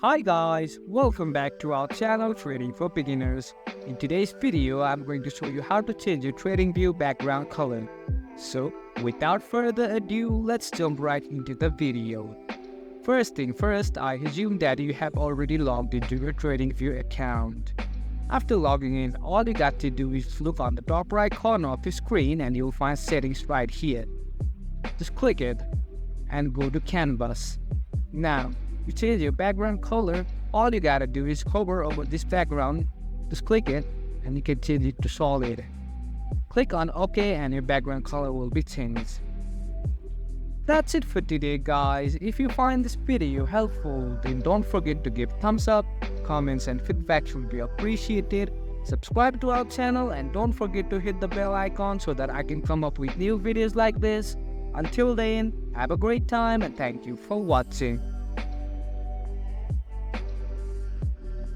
Hi guys, welcome back to our channel Trading for Beginners. In today's video, I'm going to show you how to change your TradingView background color. So, without further ado, let's jump right into the video. First thing first, I assume that you have already logged into your TradingView account. After logging in, all you got to do is look on the top right corner of your screen and you'll find settings right here. Just click it and go to Canvas. Now, to change your background color, all you gotta do is hover over this background, just click it, and you can change it to solid. Click on OK and your background color will be changed. That's it for today guys. If you find this video helpful, then don't forget to give thumbs up, comments and feedback will be appreciated. Subscribe to our channel and don't forget to hit the bell icon so that I can come up with new videos like this. Until then, have a great time and thank you for watching.